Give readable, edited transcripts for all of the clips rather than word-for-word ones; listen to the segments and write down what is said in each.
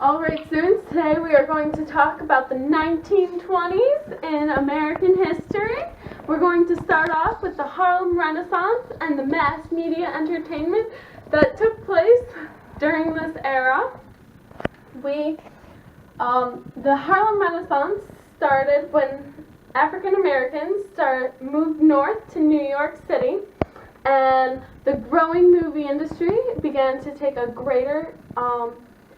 Alright students, today we are going to talk about the 1920s in American history. We're going to start off with the Harlem Renaissance and the mass media entertainment that took place during this era. The Harlem Renaissance started when African Americans moved north to New York City, and the growing movie industry began to take a greater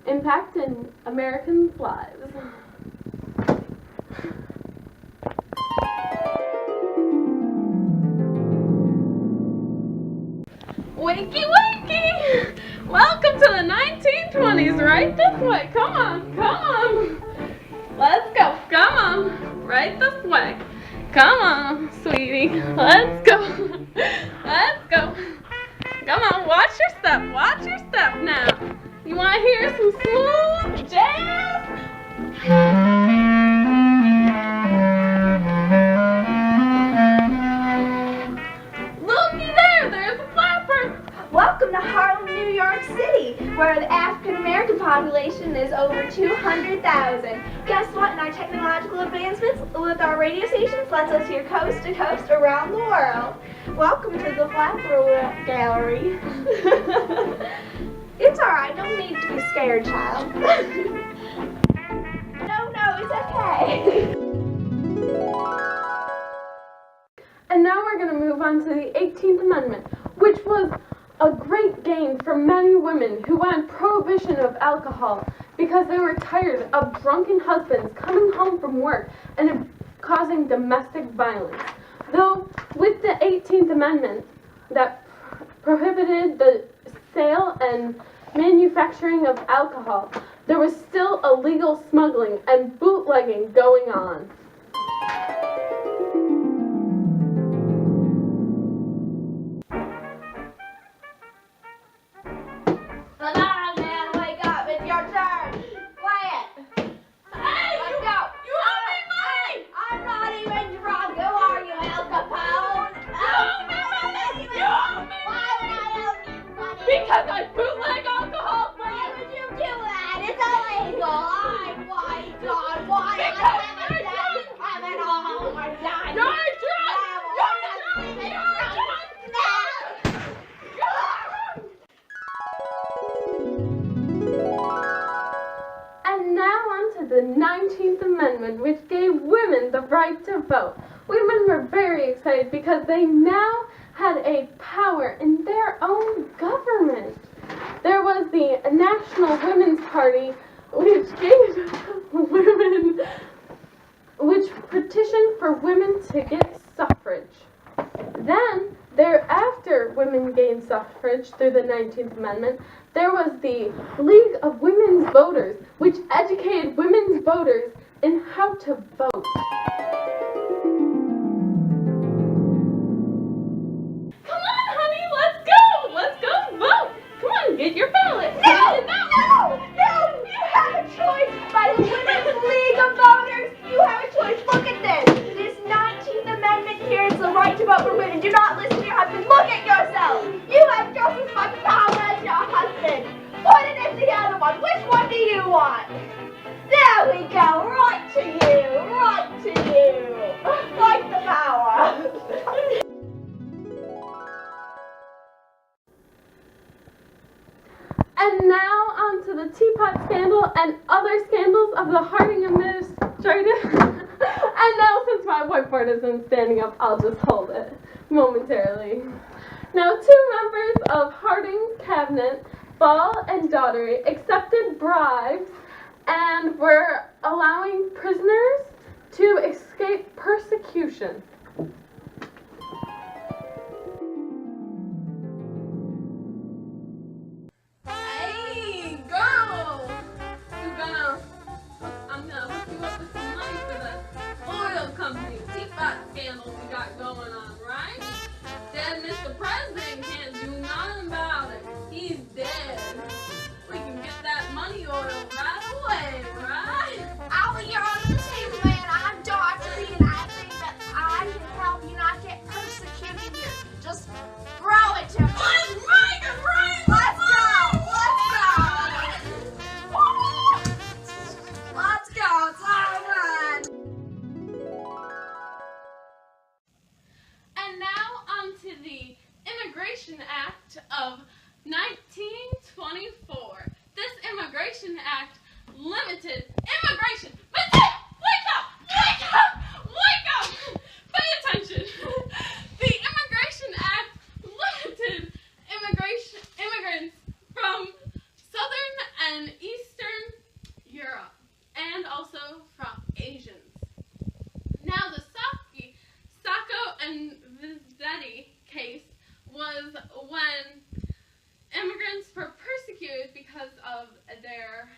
impact in Americans' lives. Wakey, wakey! Welcome to the 1920s, right this way. Come on, come on. Let's go, come on, right this way. Come on, sweetie, let's go. Let's go. Come on, watch your step now. You want to hear some smooth jazz? Looky there, there's a flapper. Welcome to Harlem, New York City, where the African American population is over 200,000. Guess what? In our technological advancements with our radio stations lets us hear coast to coast around the world. Welcome to the Flapper Gallery. It's alright, don't need to be scared, child. No, it's okay. And now we're going to move on to the 18th Amendment, which was a great gain for many women who wanted prohibition of alcohol because they were tired of drunken husbands coming home from work and causing domestic violence. Though with the 18th Amendment that prohibited the sale and manufacturing of alcohol, there was still illegal smuggling and bootlegging going on. Come on, man, wake up, it's your turn. Quiet. Hey, Let's go. You owe me money! I'm not even drunk. Who are you, Al Capone? You owe me money! You owe me Why would I owe you money? because I bootleg alcohol for Why you! would you do that? It's illegal. Why, God, why? Because I'm you're drunk. I'm at all. I'm done. You're drunk! And now on to the 19th Amendment, which gave women the right to vote. Women were very excited because they now had a power in their own government. There was the National Women's Party, which petitioned for women to get suffrage. Then, thereafter women gained suffrage through the 19th Amendment, there was the League of Women's Voters, which educated women's voters in how to vote. Come on, honey, let's go! Let's go vote! Come on, get your ballot! No! You have a choice by the Women's League of Voters. You have a choice. Look at this. This 19th Amendment here is the right to vote for women. Do not listen to your husband. Look at yourself. You have just as much power as your husband. Put it in the other one. Which one do you want? There we go. Right to you. Right to you. Like the power. And now on to the teapot scandal and other scandals of the Harding administration. And now, since my whiteboard isn't standing up, I'll just hold it momentarily. Now, two members of Harding's cabinet, Ball and Daugherty, accepted bribes and were allowing prisoners to escape persecution. Hey, girl! I'm gonna hook you up with some money for the oil company teapot scandal we got going on, right? Dead Mr. President can't do nothing about it. He's dead. We can get that money oil right away, right? You're on the same man. I'm Daugherty, and I think that I and Vizetti case was when immigrants were persecuted because of their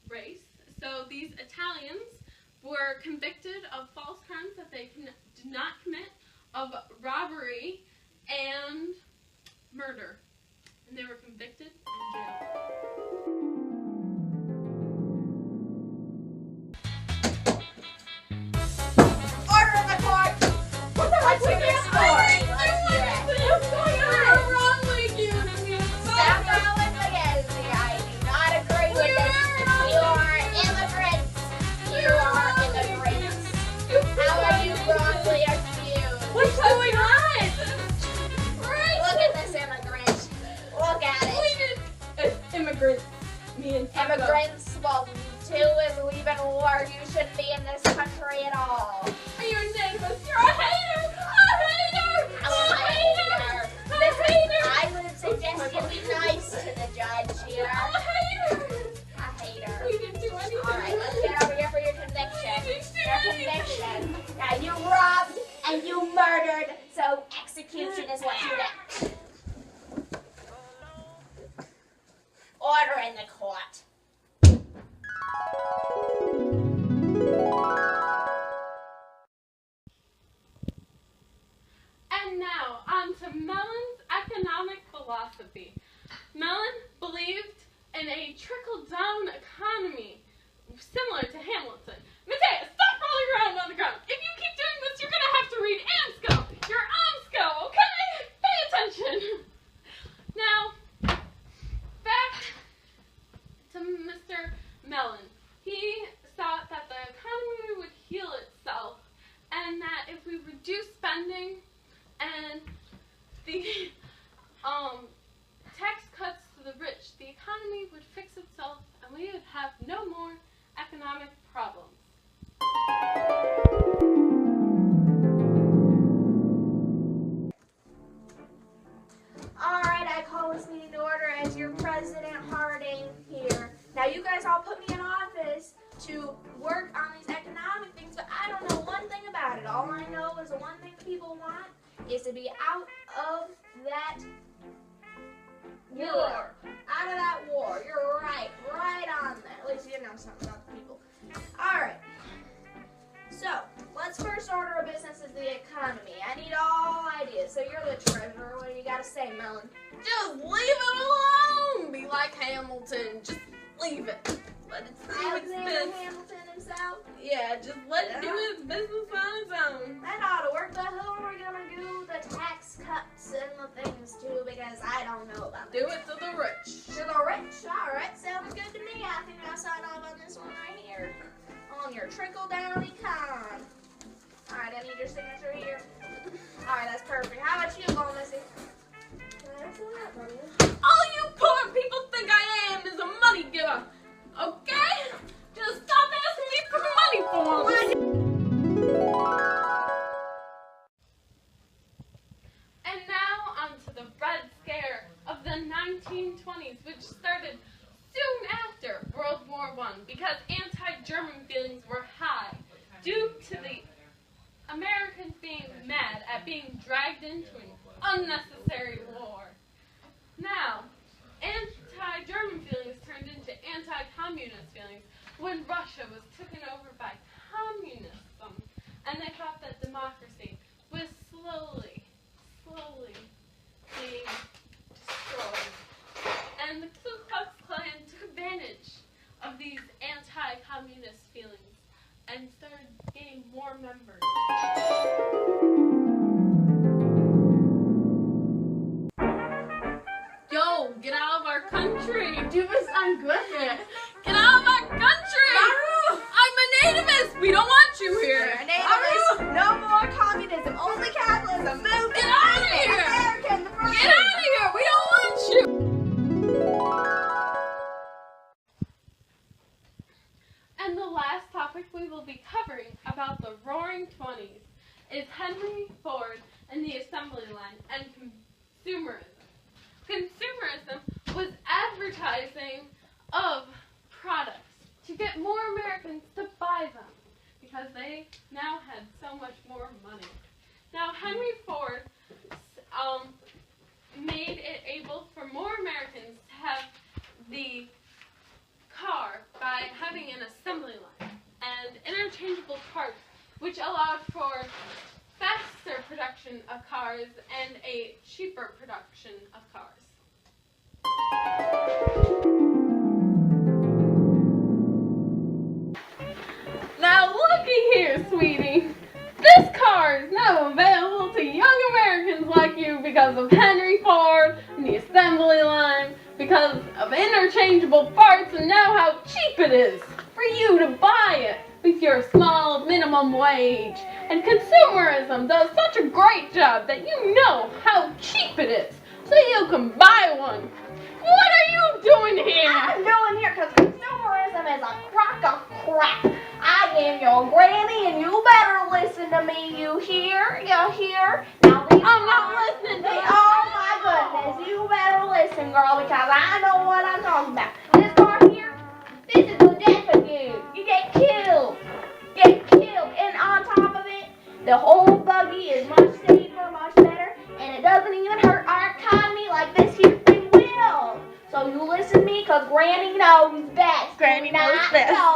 race. So these Italians were convicted of false crimes that they did not commit, of robbery and murder. And they were convicted and jailed. Order in the court! What the heck's with this story? Let's hear it. What's going on? We're wrong with you. Samuel and Mackenzie, I do not agree with this. You are immigrants. You are immigrants. How are you wrongly accused? What's going on? Look at this immigrant. Look at it. It's immigrants. Me and Taco. Immigrants, well, two is leaving war. You shouldn't be in this country at all. Are you a nativist? You're a hater! A hater! I'm a hater. I would suggest you be nice to the judge here. A hater! A hater. You didn't do anything. All right, let's get over here for your conviction. You didn't do Your anything. conviction. Now, you robbed and you murdered, so execution is what you get. Order in the court. And now, on to Mellon's economic philosophy. Mellon believed in a trickle-down economy, similar to Hamilton. Mattea, stop rolling around on the ground. If you keep doing this, you're going to have to read AMSCO. You're OMSCO, okay? Pay attention. Now, back to Mr. Mellon. He thought that the economy would heal itself, and that if we reduce spending and the tax cuts to the rich, the economy would fix itself and we would have no more economic problems. Alright, I call this meeting to order as your President Harding here. Now, you guys all put me in office to work on these economic things, but I don't know one thing about it. All I know is the one thing people want is to be out of that war. Out of that war. You're right on there. At least you know something about the people. Alright. So, let's first order of business is the economy. I need all ideas. So you're the treasurer. What do you got to say, Mellon? Just leave it alone! Be like Hamilton. Just leave it. Let it do its Alexander business. Hamilton himself? Yeah, just let it do its business on its own. That ought to work, but who are we going to do the tax cuts and the things to? Because I don't know about Do it to the rich. To the rich? Alright, sounds good to me. I think I'll sign off on this one right here. On your trickle-down econ. Alright, I need your signature here. Alright, that's perfect. How about you, Bo Missy? All you poor people think I am is a money giver. Okay? Just stop asking me for money forms. And now on to the Red Scare of the 1920s, which started soon after World War I, because anti-German feelings were high due to the Americans being mad at being dragged into an unnecessary war. Now, anti-German feelings turned into anti-communist feelings when Russia was taken over by communism, and they thought that democracy was slowly being destroyed. And the Ku Klux Klan took advantage of these anti-communist feelings and started gaining more members. Yo, get out of our country! Do this on goodness! Get out of our country! Maru! I'm a nativist! We don't want you here! Nativist, no more communism, only capitalism. Move Get out of here! American, the first. Get out of here! We don't want you! And the last topic we will be covering about the Roaring Twenties is Henry Ford and the assembly line and consumerism. Consumerism was advertising of products to get more Americans to buy them because they now had so much more money. Now, Henry production of cars and a cheaper production of cars. Now looky here, sweetie. This car is now available to young Americans like you because of Henry Ford and the assembly line, because of interchangeable parts, and now how cheap it is for you to buy it with your small minimum wage. And consumerism does such a great job that you know how cheap it is, so you can buy one. What are you doing here? I'm doing here because consumerism is a crock of crap. I am your granny and you better listen to me, you hear? You hear? Now I'm not listening to you. Oh my goodness, you better listen, girl, because I know what I'm talking about. This car here, this is the death of you. You get killed. Get killed. And on top of it, the whole buggy is much safer, much better, and it doesn't even hurt our economy like this here thing will. So you listen to me, because Granny knows best. Granny knows Not best. so